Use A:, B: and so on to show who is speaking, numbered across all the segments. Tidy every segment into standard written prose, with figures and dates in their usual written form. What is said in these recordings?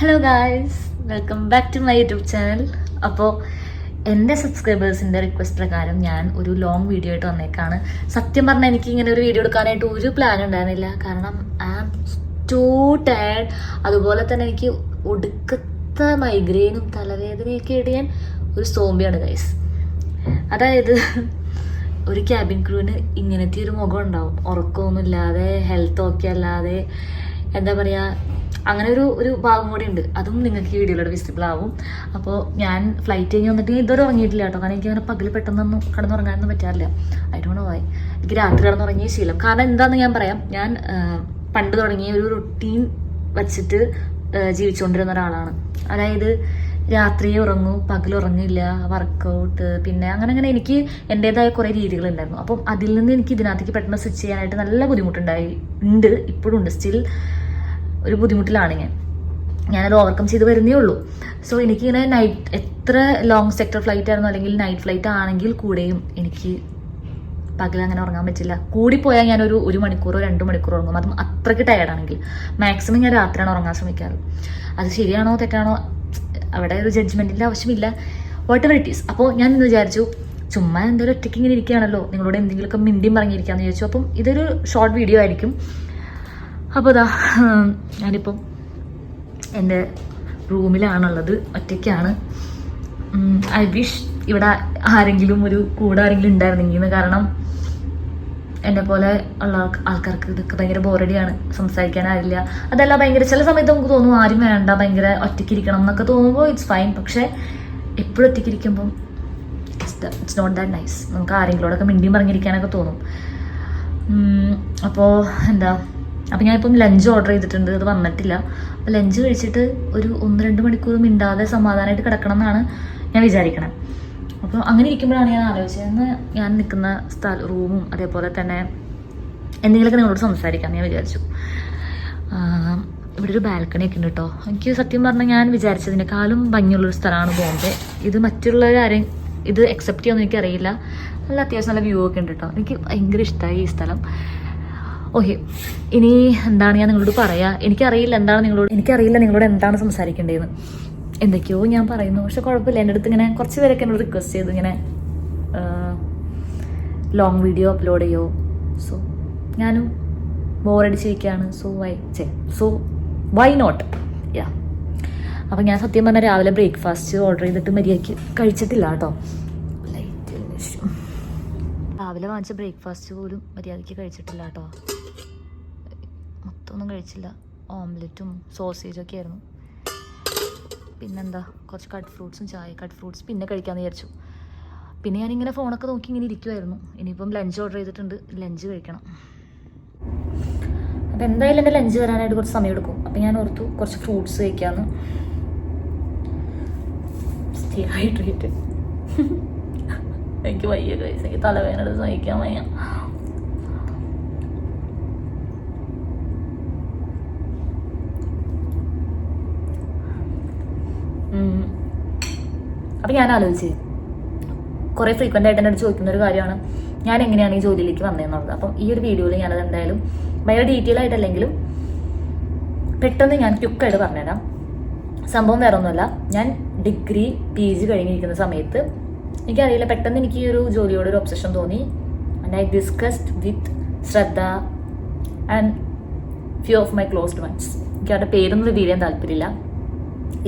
A: Hello guys, welcome back to my YouTube channel. അപ്പോൾ എൻ്റെ സബ്സ്ക്രൈബേഴ്സിൻ്റെ request പ്രകാരം ഞാൻ ഒരു ലോങ് വീഡിയോ ആയിട്ട് വന്നേക്കാണ്. സത്യം പറഞ്ഞാൽ എനിക്ക് ഇങ്ങനെ ഒരു വീഡിയോ എടുക്കാനായിട്ട് ഒരു പ്ലാൻ ഉണ്ടായിരുന്നില്ല. കാരണം ഐ ആം ടു ടയർഡ്. അതുപോലെ തന്നെ എനിക്ക് ഒടുക്കത്തെ മൈഗ്രെയിനും തലവേദനയൊക്കെ ആയിട്ട് ഞാൻ ഒരു സോംബിയാണ് ഗൈസ്. അതായത് ഒരു ക്യാബിൻ ക്രൂവിന് ഇങ്ങനത്തെ ഒരു മുഖം ഉണ്ടാവും, ഉറക്കമൊന്നുമില്ലാതെ, ഹെൽത്ത് ഓക്കെ അല്ലാതെ, എന്താ പറയുക, അങ്ങനെ ഒരു ഭാഗം കൂടി ഉണ്ട്. അതും നിങ്ങൾക്ക് ഈ വീഡിയോയിലൂടെ വിസിബിൾ ആവും. അപ്പോൾ ഞാൻ ഫ്ലൈറ്റ് കഴിഞ്ഞ് വന്നിട്ട് ഇതുവരെ ഉറങ്ങിയിട്ടില്ല കേട്ടോ. കാരണം എനിക്ക് അങ്ങനെ പകൽ പെട്ടെന്നൊന്നും കിടന്നുറങ്ങാനൊന്നും പറ്റാറില്ല. I don't know why. എനിക്ക് രാത്രി കിടന്നുറങ്ങിയ ശീലം. കാരണം എന്താണെന്ന് ഞാൻ പറയാം. ഞാൻ പണ്ട് തുടങ്ങിയ ഒരു റുട്ടീൻ വച്ചിട്ട് ജീവിച്ചുകൊണ്ടിരുന്ന ഒരാളാണ്. അതായത് രാത്രിയെ ഉറങ്ങൂ, പകലുറങ്ങില്ല, വർക്കൗട്ട്, പിന്നെ അങ്ങനെ എനിക്ക് എൻ്റെതായ കുറേ രീതികളുണ്ടായിരുന്നു. അപ്പം അതിൽ നിന്ന് എനിക്ക് ഇതിനകത്തേക്ക് പെട്ടെന്ന് സ്വിച്ച് ചെയ്യാനായിട്ട് നല്ല ബുദ്ധിമുട്ടുണ്ട്. ഇപ്പോഴും ഉണ്ട്, സ്റ്റിൽ ഒരു ബുദ്ധിമുട്ടിലാണ് ഞാനത് ഓവർകം ചെയ്ത് വരുന്നേ ഉള്ളൂ. സോ എനിക്കിങ്ങനെ നൈറ്റ്, എത്ര ലോങ് സെക്ടർ ഫ്ലൈറ്റ് ആയിരുന്നു അല്ലെങ്കിൽ നൈറ്റ് ഫ്ലൈറ്റ് ആണെങ്കിൽ കൂടെയും എനിക്ക് പകൽ അങ്ങനെ ഉറങ്ങാൻ പറ്റില്ല. കൂടിപ്പോയാൽ ഞാനൊരു 1 മണിക്കൂറോ 2 മണിക്കൂറോ ഉറങ്ങും. അതും അത്രയ്ക്ക് ടയർഡാണെങ്കിൽ. മാക്സിമം ഞാൻ രാത്രിയാണ് ഉറങ്ങാൻ ശ്രമിക്കാറ്. അത് ശരിയാണോ തെറ്റാണോ അവിടെ ഒരു ജഡ്ജ്മെൻറ്റിൻ്റെ ആവശ്യമില്ല. What ever it is. അപ്പോൾ ഞാൻ ഇന്ന് വിചാരിച്ചു, ചുമ്മാ എന്തായാലും ഒറ്റയ്ക്ക് ഇങ്ങനെ ഇരിക്കുകയാണല്ലോ, നിങ്ങളോട് എന്തെങ്കിലുമൊക്കെ മിണ്ടിയും പറഞ്ഞിരിക്കാമെന്ന് വിചാരിച്ചു. അപ്പം ഇതൊരു ഷോർട്ട് വീഡിയോ ആയിരിക്കും. അപ്പോൾ ഇതാ ഞാനിപ്പം എൻ്റെ റൂമിലാണുള്ളത്, ഒറ്റയ്ക്കാണ്. ഐ വിഷ് ഇവിടെ ആരെങ്കിലും കൂടെ ആരെങ്കിലും ഉണ്ടായിരുന്നെങ്കിൽ. കാരണം എന്നെ പോലെ ഉള്ള ആൾക്കാർക്ക് ഇതൊക്കെ ഭയങ്കര ബോറടിയാണ്, സംസാരിക്കാനാവില്ല. അതല്ല, ഭയങ്കര ചില സമയത്ത് നമുക്ക് തോന്നും ആരും വേണ്ട, ഭയങ്കര ഒറ്റയ്ക്കിരിക്കണം എന്നൊക്കെ തോന്നുമ്പോൾ ഇറ്റ്സ് ഫൈൻ. പക്ഷേ എപ്പോഴും ഒറ്റയ്ക്കിരിക്കുമ്പം ഇറ്റ്സ് നോട്ട് ദാറ്റ് നൈസ്. നമുക്ക് ആരെങ്കിലോടൊക്കെ മിണ്ടിയും പറഞ്ഞിരിക്കാനൊക്കെ തോന്നും. അപ്പോൾ അപ്പം ഞാനിപ്പം ലഞ്ച് ഓർഡർ ചെയ്തിട്ടുണ്ട്, അത് വന്നിട്ടില്ല. അപ്പോൾ ലഞ്ച് കഴിച്ചിട്ട് ഒരു 1-2 മണിക്കൂർ മിണ്ടാതെ സമാധാനമായിട്ട് കിടക്കണം എന്നാണ് ഞാൻ വിചാരിക്കണം. അപ്പോൾ അങ്ങനെ ഇരിക്കുമ്പോഴാണ് ഞാൻ ആലോചിച്ചത്, ഞാൻ നിൽക്കുന്ന റൂമും അതേപോലെ തന്നെ എന്തെങ്കിലുമൊക്കെ നിങ്ങളോട് സംസാരിക്കാം ഞാൻ വിചാരിച്ചു. ഇവിടെ ഒരു ബാൽക്കണി ഒക്കെ ഉണ്ട് കേട്ടോ. എനിക്ക് സത്യം പറഞ്ഞാൽ ഞാൻ വിചാരിച്ചതിനേക്കാളും ഭംഗിയുള്ളൊരു സ്ഥലമാണ് ബോംബെ. ഇത് മറ്റുള്ളവരാരെയും ഇത് അക്സെപ്റ്റ് ചെയ്യുമെന്ന് എനിക്കറിയില്ല. നല്ല അത്യാവശ്യം നല്ല വ്യൂ ഒക്കെ ഉണ്ട് കേട്ടോ. എനിക്ക് ഭയങ്കര ഇഷ്ടമായി ഈ സ്ഥലം. ഓക്കെ, ഇനി എന്താണ് ഞാൻ നിങ്ങളോട് പറയുക, എനിക്കറിയില്ല നിങ്ങളോട് എന്താണ് സംസാരിക്കേണ്ടതെന്ന്. എന്തൊക്കെയോ ഞാൻ പറയുന്നു, പക്ഷെ കുഴപ്പമില്ല. എൻ്റെ അടുത്ത് ഇങ്ങനെ കുറച്ച് പേരൊക്കെ എന്നോട് റിക്വസ്റ്റ് ചെയ്തു ഇങ്ങനെ ലോങ് വീഡിയോ അപ്ലോഡ് ചെയ്യോ. സോ ഞാനും ബോറടിച്ചിരിക്കുകയാണ്. So why not. യാ. അപ്പം ഞാൻ സത്യം പറഞ്ഞാൽ രാവിലെ ബ്രേക്ക്ഫാസ്റ്റ് ഓർഡർ ചെയ്തിട്ട് മര്യാദയ്ക്ക് കഴിച്ചിട്ടില്ല കേട്ടോ. രാവിലെ വാങ്ങിച്ച ബ്രേക്ക്ഫാസ്റ്റ് പോലും മര്യാദയ്ക്ക് കഴിച്ചിട്ടില്ല കേട്ടോ. മൊത്തമൊന്നും കഴിച്ചില്ല. ഓംലെറ്റും സോസേജൊക്കെ ആയിരുന്നു. പിന്നെന്താ, കുറച്ച് കട്ട് ഫ്രൂട്ട്സ് പിന്നെ കഴിക്കാമെന്ന് വിചാരിച്ചു. പിന്നെ ഞാനിങ്ങനെ ഫോണൊക്കെ നോക്കി ഇങ്ങനെ ഇരിക്കുമായിരുന്നു. ഇനിയിപ്പം ലഞ്ച് ഓർഡർ ചെയ്തിട്ടുണ്ട്, ലഞ്ച് കഴിക്കണം. അപ്പം എന്തായാലും എൻ്റെ ലഞ്ച് വരാനായിട്ട് കുറച്ച് സമയം എടുക്കും. അപ്പം ഞാൻ ഓർത്തു കുറച്ച് ഫ്രൂട്ട്സ് കഴിക്കാമെന്ന്. Stay hydrated. എനിക്ക് വയ്യ കഴിച്ച്, എനിക്ക് തലവേദന സഹിക്കാൻ വയ്യ. അപ്പം ഞാൻ ആലോചിച്ച്, കുറേ ഫ്രീക്വൻ്റ് ആയിട്ട് എന്നോട് ചോദിക്കുന്ന ഒരു കാര്യമാണ് ഞാൻ എങ്ങനെയാണ് ഈ ജോലിയിലേക്ക് വന്നതെന്നുള്ളത്. അപ്പം ഈ ഒരു വീഡിയോയിൽ ഞാനത് എന്തായാലും ഭയങ്കര ഡീറ്റെയിൽ ആയിട്ടല്ലെങ്കിലും പെട്ടെന്ന് ഞാൻ ക്വിക്കായിട്ട് പറഞ്ഞുതരാം. സംഭവം വേറെ ഒന്നുമല്ല, ഞാൻ ഡിഗ്രി PG കഴിഞ്ഞിരിക്കുന്ന സമയത്ത് എനിക്കറിയില്ല, പെട്ടെന്ന് എനിക്ക് ഈ ഒരു ജോലിയോടൊരു ഒബ്സഷൻ തോന്നി. And I discussed with Shraddha and few of my closed ones. എനിക്ക് അവരുടെ പേരൊന്നും റിവീൽ ചെയ്യാൻ താല്പര്യമില്ല,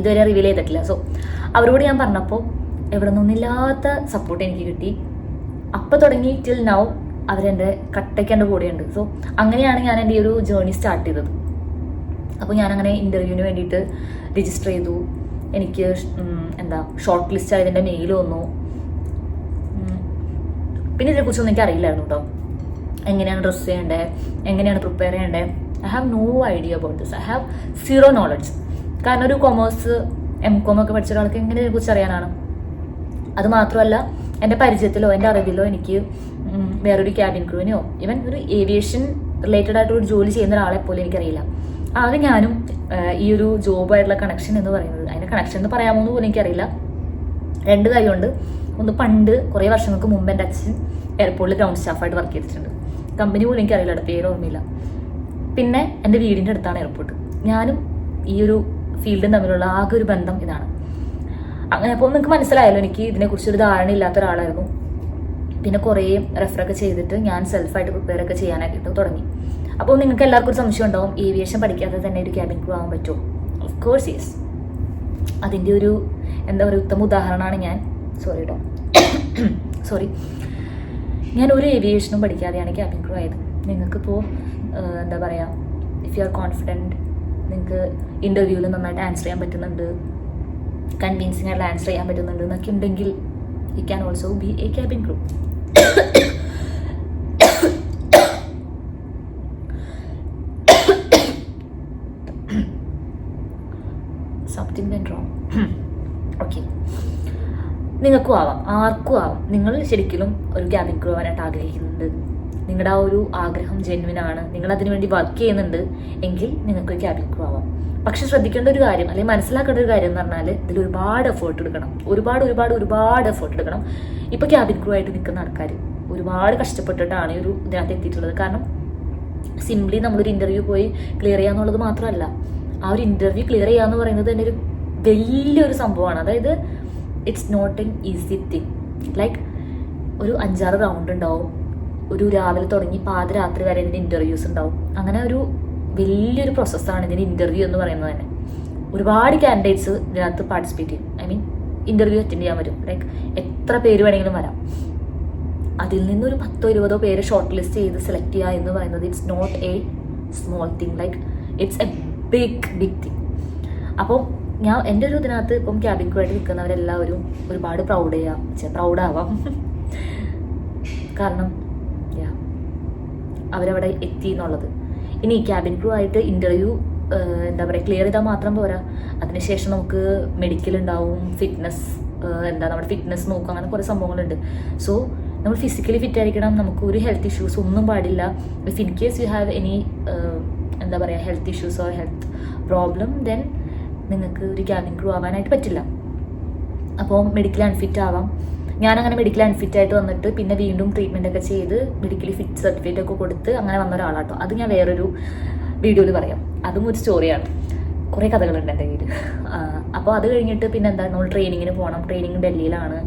A: ഇതുവരെ റിവീൽ ചെയ്തിട്ടില്ല. സോ അവരോട് ഞാൻ പറഞ്ഞപ്പോൾ എവിടെ നിന്നില്ലാത്ത സപ്പോർട്ട് എനിക്ക് കിട്ടി. അപ്പം തുടങ്ങി ടിൽ നൗ അവരെൻ്റെ കട്ടയ്ക്ക് എൻ്റെ കൂടെയുണ്ട്. സോ അങ്ങനെയാണ് ഞാൻ എൻ്റെ ഈ ഒരു ജേർണി സ്റ്റാർട്ട് ചെയ്തത്. അപ്പോൾ ഞാനങ്ങനെ ഇൻ്റർവ്യൂവിന് വേണ്ടിയിട്ട് രജിസ്റ്റർ ചെയ്തു. എനിക്ക് ഷോർട്ട് ലിസ്റ്റ് ആയതിൻ്റെ മെയിൽ വന്നു. പിന്നെ ഇതിനെക്കുറിച്ചൊന്നും എനിക്ക് അറിയില്ലായിരുന്നു കേട്ടോ. എങ്ങനെയാണ് ഡ്രസ്സ് ചെയ്യേണ്ടത്, എങ്ങനെയാണ് പ്രിപ്പയർ ചെയ്യേണ്ടത്. I have no idea about this. I have zero knowledge. കാരണം ഒരു കൊമേഴ്സ് MCOM ഒക്കെ പഠിച്ച ഒരാൾക്ക് എങ്ങനെ ഇതിനെക്കുറിച്ച് അറിയാനാണ്. അത് മാത്രമല്ല, എൻ്റെ പരിചയത്തിലോ എൻ്റെ അറിവിലോ എനിക്ക് വേറൊരു ക്യാബിൻ ക്രൂവിനെയോ ഈവൻ ഒരു ഏവിയേഷൻ റിലേറ്റഡ് ആയിട്ടൊരു ജോലി ചെയ്യുന്ന ഒരാളെ പോലും എനിക്കറിയില്ല. ആകെ ഞാനും ഈ ഒരു ജോബായിട്ടുള്ള കണക്ഷൻ എന്ന് പറയുന്നത്, അതിൻ്റെ കണക്ഷൻ എന്ന് പറയാമോ എന്ന് പോലും എനിക്കറിയില്ല. 2 കാര്യമുണ്ട്. ഒന്ന്, പണ്ട് കുറേ വർഷങ്ങൾക്ക് മുമ്പ് എൻ്റെ അച്ഛൻ എയർപോർട്ടിൽ ഗ്രൗണ്ട് സ്റ്റാഫായിട്ട് വർക്ക് ചെയ്തിട്ടുണ്ട്. കമ്പനി പോലും എനിക്കറിയില്ല, പേര് ഓർമ്മയില്ല. പിന്നെ എൻ്റെ വീടിൻ്റെ അടുത്താണ് എയർപോർട്ട്. ഞാനും ഈ ഒരു ഫീൽഡും തമ്മിലുള്ള ആകെ ഒരു ബന്ധം ഇതാണ്. അങ്ങനെ അപ്പോൾ നിങ്ങൾക്ക് മനസ്സിലായല്ലോ, എനിക്ക് ഇതിനെക്കുറിച്ചൊരു ധാരണ ഇല്ലാത്ത ഒരാളായിരുന്നു. പിന്നെ കുറേ റെഫറൊക്കെ ചെയ്തിട്ട് ഞാൻ സെൽഫായിട്ട് പ്രിപ്പയർ ഒക്കെ ചെയ്യാനായിട്ട് തുടങ്ങി. അപ്പോൾ നിങ്ങൾക്ക് എല്ലാവർക്കും ഒരു സംശയം ഉണ്ടാവും, ഏവിയേഷൻ പഠിക്കാതെ തന്നെ ഒരു ക്യാബിൻ ക്രൂ ആവാൻ പറ്റുമോ? Of course yes. അതിൻ്റെ ഒരു എന്താ പറയുക ഉത്തമ ഉദാഹരണമാണ് ഞാൻ. സോറി, ഞാൻ ഒരു ഏവിയേഷനും പഠിക്കാതെയാണ് ക്യാബിൻ ക്രൂ ആയത്. നിങ്ങൾക്കിപ്പോൾ എന്താ പറയുക, ഇഫ് യു ആർ കോൺഫിഡൻറ്റ്, നിങ്ങൾക്ക് ഇൻ്റർവ്യൂവിൽ നന്നായിട്ട് ആൻസർ ചെയ്യാൻ പറ്റുന്നുണ്ട്, കൺവിൻസിംഗ് ആയിട്ട് ആൻസർ ചെയ്യാൻ പറ്റുന്നുണ്ട് എന്നൊക്കെ ഉണ്ടെങ്കിൽ you can also be A cabin crew. Something went wrong. Okay, നിങ്ങൾക്കും ആവാം, ആർക്കും ആവാം. നിങ്ങൾ ശരിക്കും ഒരു ക്യാബിൻ ക്രൂ ആവാനായിട്ട് ആഗ്രഹിക്കുന്നുണ്ട്, നിങ്ങളുടെ ആ ഒരു ആഗ്രഹം ജെന്വിനാണ്, നിങ്ങൾ അതിനു വേണ്ടി വർക്ക് ചെയ്യുന്നുണ്ട് എങ്കിൽ നിങ്ങൾക്ക് ക്യാബിൻ ക്രൂ ആവാം. പക്ഷെ ശ്രദ്ധിക്കേണ്ട ഒരു കാര്യം, അല്ലെങ്കിൽ മനസ്സിലാക്കേണ്ട ഒരു കാര്യം എന്ന് പറഞ്ഞാൽ ഇതിൽ ഒരുപാട് എഫേർട്ട് എടുക്കണം, ഒരുപാട് എഫേർട്ട് എടുക്കണം. ഇപ്പോൾ ക്യാബിൻ ക്രൂ ആയിട്ട് നിൽക്കുന്ന ആൾക്കാർ ഒരുപാട് കഷ്ടപ്പെട്ടിട്ടാണ് ഈ ഒരു ഇതിനകത്ത് എത്തിയിട്ടുള്ളത്. കാരണം സിംപ്ലി നമ്മളൊരു ഇൻ്റർവ്യൂ പോയി ക്ലിയർ ചെയ്യാന്നുള്ളത് മാത്രമല്ല, ആ ഒരു ഇൻ്റർവ്യൂ ക്ലിയർ ചെയ്യാന്ന് പറയുന്നത് തന്നെ ഒരു വലിയൊരു സംഭവമാണ്. അതായത് it's not an easy thing. Like ഒരു 5-6 റൗണ്ട് ഉണ്ടാവും, ഒരു രാവിലെ തുടങ്ങി പാതിരാത്രി വരെ ഇതിൻ്റെ ഇൻ്റർവ്യൂസ് ഉണ്ടാവും. അങ്ങനെ ഒരു വലിയൊരു പ്രോസസ്സാണ് ഇതിന് ഇൻ്റർവ്യൂ എന്ന് പറയുന്നത് തന്നെ. ഒരുപാട് കാൻഡിഡേറ്റ്സ് ഇതിനകത്ത് പാർട്ടിസിപ്പേറ്റ് ചെയ്യും, ഐ മീൻ ഇൻ്റർവ്യൂ അറ്റൻഡ് ചെയ്യാൻ വരും. ലൈക്ക് എത്ര പേര് വേണമെങ്കിലും വരാം. അതിൽ നിന്നൊരു 10-20 പേര് ഷോർട്ട് ലിസ്റ്റ് ചെയ്ത് സെലക്ട് ചെയ്യുക എന്ന് പറയുന്നത് it's not a small thing, like it's a big thing. അപ്പോൾ ഞാൻ എൻ്റെ ഒരു ഇതിനകത്ത് ഇപ്പം ക്യാബിൻ ക്രൂ ആയിട്ട് നിൽക്കുന്നവരെല്ലാവരും ഒരുപാട് പ്രൗഡാവാം. കാരണം അവരവിടെ എത്തി എന്നുള്ളത്. ഇനി ക്യാബിൻ ക്രൂ ആയിട്ട് ഇൻ്റർവ്യൂ എന്താ പറയുക ക്ലിയർ ചെയ്താൽ മാത്രം പോരാ, അതിനുശേഷം നമുക്ക് മെഡിക്കൽ ഉണ്ടാവും, ഫിറ്റ്നസ് നമ്മുടെ ഫിറ്റ്നസ് നോക്കും, അങ്ങനെ കുറേ സംഭവങ്ങളുണ്ട്. സോ നമ്മൾ ഫിസിക്കലി ഫിറ്റ് ആയിരിക്കണം, നമുക്ക് ഒരു ഹെൽത്ത് ഇഷ്യൂസ് ഒന്നും പാടില്ല. If in case you have any എന്താ പറയുക health issues or health problem, then നിങ്ങൾക്ക് ഒരു ക്യാബിൻ ക്രൂ ആവാനായിട്ട് പറ്റില്ല. അപ്പോൾ മെഡിക്കൽ അൺഫിറ്റ് ആവാം. ഞാനങ്ങനെ മെഡിക്കൽ അൺഫിറ്റ് ആയിട്ട് വന്നിട്ട് പിന്നെ വീണ്ടും ട്രീറ്റ്മെൻ്റ് ഒക്കെ ചെയ്ത് മെഡിക്കലി ഫിറ്റ് സർട്ടിഫിക്കറ്റ് ഒക്കെ കൊടുത്ത് അങ്ങനെ വന്ന ഒരാളാട്ടോ. അത് ഞാൻ വേറൊരു വീഡിയോയിൽ പറയാം, അതും ഒരു സ്റ്റോറിയാണ്. കുറേ കഥകളുണ്ട് എൻ്റെ കയ്യിൽ. അപ്പോൾ അത് കഴിഞ്ഞിട്ട് പിന്നെ എന്താ, നമ്മൾ ട്രെയിനിങ്ങിന് പോകണം. ട്രെയിനിങ് ഡൽഹിയിലാണ്.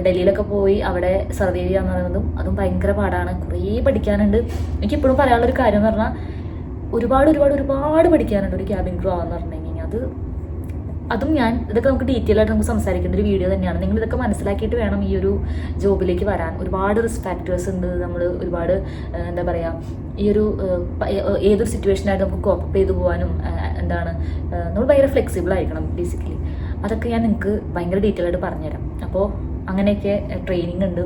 A: ഡൽഹിയിലൊക്കെ പോയി അവിടെ സർവൈവ് ചെയ്യാന്ന് പറയുന്നതും അതും ഭയങ്കര പാടാണ്. കുറേ പഠിക്കാനുണ്ട്. എനിക്കിപ്പോഴും പറയാനുള്ളൊരു കാര്യം എന്ന് പറഞ്ഞാൽ ഒരുപാട് പഠിക്കാനുണ്ട് ഒരു ക്യാബിൻ ക്രൂ ആവാന്ന് പറഞ്ഞു കഴിഞ്ഞാൽ. അതും ഇതൊക്കെ നമുക്ക് ഡീറ്റെയിൽ ആയിട്ട് നമുക്ക് സംസാരിക്കേണ്ട ഒരു വീഡിയോ തന്നെയാണ്. നിങ്ങൾ ഇതൊക്കെ മനസ്സിലാക്കിയിട്ട് വേണം ഈ ഒരു ജോബിലേക്ക് വരാൻ. ഒരുപാട് റിസ്ക് ഫാക്ടേഴ്സ് ഉണ്ട്. നമ്മൾ ഒരുപാട് എന്താ പറയുക, ഈ ഒരു ഏതൊരു സിറ്റുവേഷനായിട്ട് നമുക്ക് കോപ്പ് ചെയ്ത് പോകാനും നമ്മൾ ഭയങ്കര ഫ്ലെക്സിബിൾ ആയിരിക്കണം ബേസിക്കലി. അതൊക്കെ ഞാൻ നിങ്ങൾക്ക് ഭയങ്കര ഡീറ്റെയിൽ ആയിട്ട് പറഞ്ഞുതരാം. അപ്പോൾ അങ്ങനെയൊക്കെ ട്രെയിനിങ് ഉണ്ട്.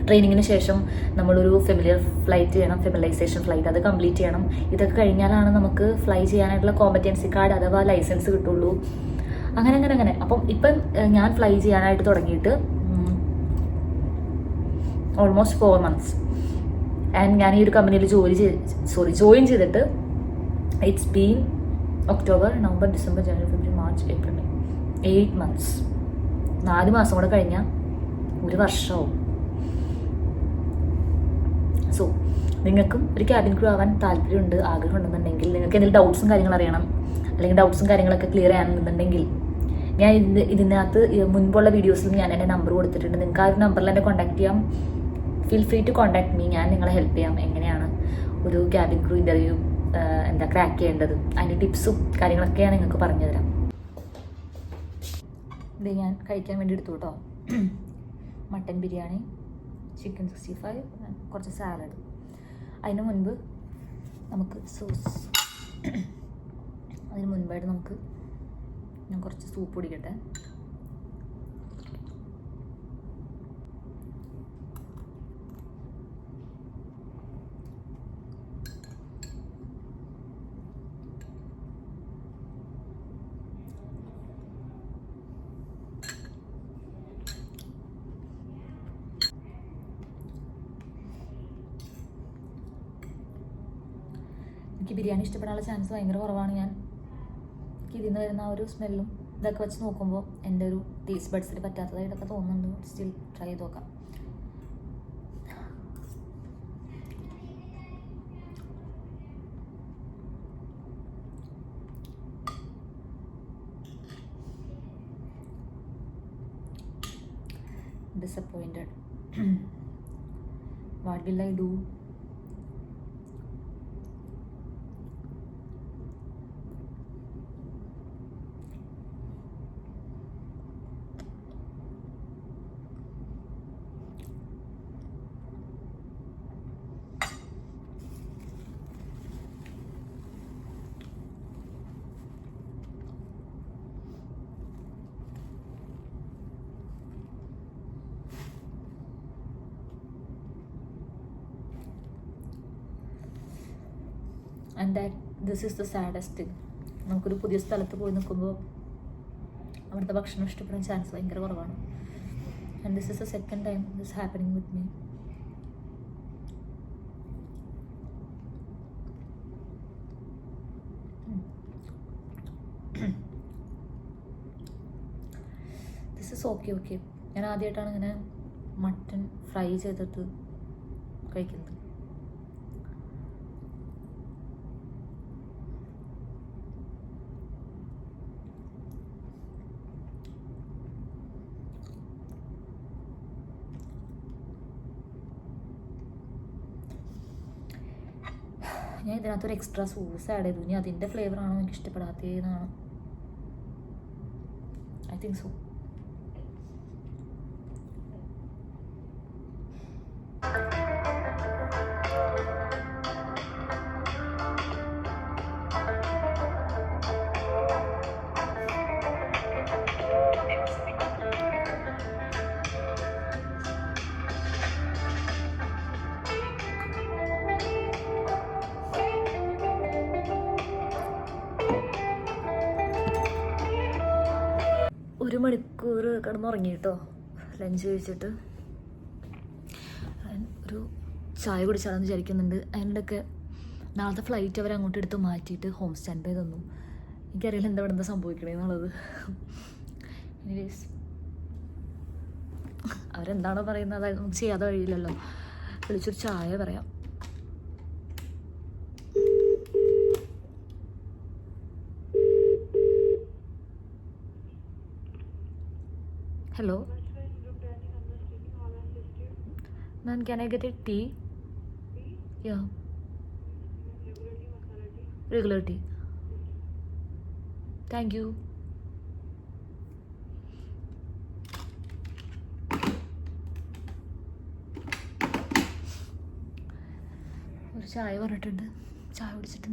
A: ട്രെയിനിങ്ങിന് ശേഷം നമ്മളൊരു ഫെമിലിയർ ഫ്ലൈറ്റ് ചെയ്യണം, ഫെമിലൈസേഷൻ ഫ്ലൈറ്റ്, അത് കംപ്ലീറ്റ് ചെയ്യണം. ഇതൊക്കെ കഴിഞ്ഞാലാണ് നമുക്ക് ഫ്ലൈ ചെയ്യാനായിട്ടുള്ള കോമ്പറ്റൻസി കാർഡ് അഥവാ ലൈസൻസ് കിട്ടുള്ളൂ. അങ്ങനെ. അപ്പം ഇപ്പം ഞാൻ ഫ്ലൈ ചെയ്യാനായിട്ട് തുടങ്ങിയിട്ട് ഓൾമോസ്റ്റ് 4 months. ആൻഡ് ഞാൻ ഈ ഒരു കമ്പനിയിൽ ജോയിൻ ചെയ്തിട്ട് it's been October, November, December, January, February, March, April, May, 8 months. 4 മാസം കൂടെ കഴിഞ്ഞാൽ 1 വർഷമാവും. സോ നിങ്ങൾക്കും ഒരു ക്യാബിൻ ക്രൂ ആവാൻ താല്പര്യമുണ്ട്, ആഗ്രഹമുണ്ടെന്നുണ്ടെങ്കിൽ, നിങ്ങൾക്ക് എന്തെങ്കിലും ഡൗട്ട്സും കാര്യങ്ങളും അറിയണം, അല്ലെങ്കിൽ ഡൗട്ട്സും കാര്യങ്ങളൊക്കെ ക്ലിയർ ചെയ്യാനുണ്ടെന്നുണ്ടെങ്കിൽ, ഞാൻ ഇതിനകത്ത് മുൻപുള്ള വീഡിയോസിൽ ഞാൻ എൻ്റെ നമ്പർ കൊടുത്തിട്ടുണ്ട്. നിങ്ങൾക്ക് ആ ഒരു നമ്പറിൽ എന്നെ കോൺടാക്ട് ചെയ്യാം. Feel free to contact me. ഞാൻ നിങ്ങളെ ഹെൽപ്പ് ചെയ്യാം. എങ്ങനെയാണ് ഒരു ക്യാബിൻ ക്രൂ ഇൻ്റർവ്യൂ ക്രാക്ക് ചെയ്യേണ്ടത്, അതിൻ്റെ ടിപ്സും കാര്യങ്ങളൊക്കെ ഞാൻ നിങ്ങൾക്ക് പറഞ്ഞു തരാം. ഇത് ഞാൻ കഴിക്കാൻ വേണ്ടി എടുത്തു കേട്ടോ. മട്ടൻ ബിരിയാണി, ചിക്കൻ 65, കുറച്ച് സാലഡ്. അതിന് മുൻപ് നമുക്ക് അതിന് മുൻപായിട്ട് ഞാൻ കുറച്ച് സൂപ്പ് കുടിക്കട്ടെ. എനിക്ക് ബിരിയാണി ഇഷ്ടപ്പെടാനുള്ള ചാൻസ് ഭയങ്കര കുറവാണ്. എനിക്ക് ഇതിൽ നിന്ന് വരുന്ന ആ ഒരു സ്മെല്ലും ഇതൊക്കെ വെച്ച് നോക്കുമ്പോൾ എൻ്റെ ഒരു ടേസ്റ്റ് ബഡ്സിൽ പറ്റാത്തതായിട്ടൊക്കെ തോന്നുന്നുണ്ട്. സ്റ്റിൽ ട്രൈ ചെയ്ത് നോക്കാം. disappointed. What will I do? And that this is the saddest thing. നമുക്കൊരു പുതിയ സ്ഥലത്ത് പോയി നിൽക്കുമ്പോൾ അവിടുത്തെ ഭക്ഷണം ഇഷ്ടപ്പെടാൻ ചാൻസ് ഭയങ്കര കുറവാണ്. And this is the second time this happening with me. This is okay. ഞാൻ ആദ്യമായിട്ടാണ് ഇങ്ങനെ മട്ടൺ ഫ്രൈ ചെയ്തിട്ട് കഴിക്കുന്നത്. ഞാൻ ഇതിനകത്തൊരു എക്സ്ട്രാ സോസ് ആഡ് ചെയ്തു. ഇനി അതിൻ്റെ ഫ്ലേവറാണോ എനിക്ക് ഇഷ്ടപ്പെടാത്തതെന്നാണ്. I think so. ഒരു മണിക്കൂർ കിടന്നുറങ്ങി കേട്ടോ ലഞ്ച് കഴിച്ചിട്ട്. ഒരു ചായ കുടിച്ചാലെന്ന് വിചാരിക്കുന്നുണ്ട്. അതിൻ്റെയൊക്കെ നാളത്തെ ഫ്ലൈറ്റ് അവർ അങ്ങോട്ട് എടുത്ത് മാറ്റിയിട്ട് ഹോം സ്റ്റാൻഡ് ബൈ തന്നു. എനിക്കറിയില്ല എന്താ ഇവിടെ എന്താ സംഭവിക്കണേന്നുള്ളത്. എനിവേസ് അവരെന്താണോ പറയുന്നത് അത് നമുക്ക് ചെയ്യാതെ കഴിയില്ലല്ലോ. വിളിച്ചൊരു ചായ പറയാം. Hello. Ma'am, can I get a tea? Yeah. Regular tea. Thank you. ഒരു ചായ പറഞ്ഞിട്ടുണ്ട്. ചായ കുടിച്ചിട്ട്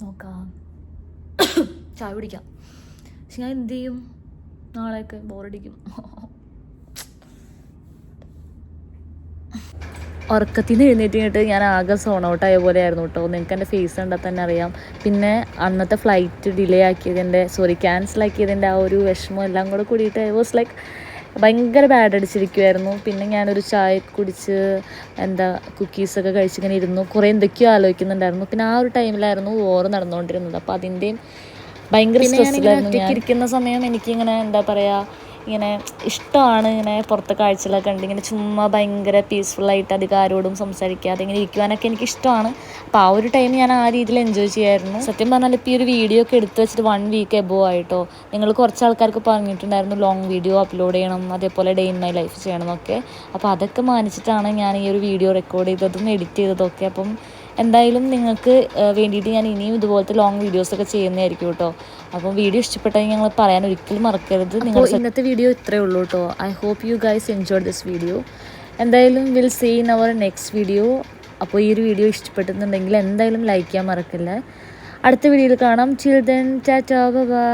A: നോക്കാം. ചായ കുടിക്കാം. പക്ഷെ ഞാൻ എന്ത് ചെയ്യും? നാളെയൊക്കെ ബോറടിക്കും. ഉറക്കത്തിൽ നിന്ന് എഴുന്നേറ്റ് ഞാൻ ആകെ സോൺ ഔട്ട് ആയ പോലെ ആയിരുന്നു കേട്ടോ. നിങ്ങൾക്ക് എൻ്റെ ഫേസ് കണ്ടാൽ തന്നെ അറിയാം. പിന്നെ അന്നത്തെ ഫ്ലൈറ്റ് ഡിലേ ആക്കിയതിൻ്റെ ക്യാൻസൽ ആക്കിയതിൻ്റെ ആ ഒരു വിഷമം എല്ലാം കൂടെ കൂടിയിട്ട് ഐ വാസ് ലൈക്ക് ഭയങ്കര ബാഡ് അടിച്ചിരിക്കുമായിരുന്നു. പിന്നെ ഞാനൊരു ചായ കുടിച്ച് കുക്കീസൊക്കെ കഴിച്ചിങ്ങനെ ഇരുന്നു. കുറേ എന്തൊക്കെയോ ആലോചിക്കുന്നുണ്ടായിരുന്നു. പിന്നെ ആ ഒരു ടൈമിലായിരുന്നു വോർ നടന്നുകൊണ്ടിരുന്നത്. അപ്പോൾ അതിൻ്റെയും ഭയങ്കര സ്ട്രെസ്സിലായിരുന്നു. ഇരിക്കുന്ന സമയം എനിക്കിങ്ങനെ ഇങ്ങനെ ഇഷ്ടമാണ് ഇങ്ങനെ പുറത്തെ കാഴ്ചകളൊക്കെ കണ്ട് ഇങ്ങനെ ചുമ്മാ ഭയങ്കര പീസ്ഫുള്ളായിട്ട് അധികം ആരോടും സംസാരിക്കാതെ ഇങ്ങനെ ഇരിക്കുവാനൊക്കെ എനിക്കിഷ്ടമാണ്. അപ്പോൾ ആ ഒരു ടൈം ഞാൻ ആ രീതിയിൽ എൻജോയ് ചെയ്യായിരുന്നു. സത്യം പറഞ്ഞാൽ ഇപ്പോൾ ഈ ഒരു വീഡിയോ ഒക്കെ എടുത്ത് വെച്ചിട്ട് 1 വീക്ക് എബോ ആയിട്ടോ. നിങ്ങൾ കുറച്ച് ആൾക്കാർക്ക് പറഞ്ഞിട്ടുണ്ടായിരുന്നു ലോങ് വീഡിയോ അപ്ലോഡ് ചെയ്യണം, അതേപോലെ ഡേ ഇൻ മൈ ലൈഫ് ചെയ്യണം എന്നൊക്കെ. അപ്പോൾ അതൊക്കെ മാനിച്ചിട്ടാണ് ഞാൻ ഈ ഒരു വീഡിയോ റെക്കോർഡ് ചെയ്തതും എഡിറ്റ് ചെയ്തതൊക്കെ. അപ്പം എന്തായാലും നിങ്ങൾക്ക് വേണ്ടിയിട്ട് ഞാൻ ഇനിയും ഇതുപോലത്തെ ലോങ് വീഡിയോസൊക്കെ ചെയ്യുന്നതായിരിക്കും കേട്ടോ. അപ്പം വീഡിയോ ഇഷ്ടപ്പെട്ടാൽ ഞങ്ങൾ പറയാൻ ഒരിക്കലും മറക്കരുത്. നിങ്ങൾ ഇന്നത്തെ വീഡിയോ ഇത്രയേ ഉള്ളൂ കേട്ടോ. I hope you guys enjoy this video. എന്തായാലും will see in our next video. അപ്പോൾ ഈ ഒരു വീഡിയോ ഇഷ്ടപ്പെട്ടുന്നുണ്ടെങ്കിൽ എന്തായാലും ലൈക്ക് ചെയ്യാൻ മറക്കില്ല. അടുത്ത വീഡിയോയിൽ കാണാം. Till then tata bye.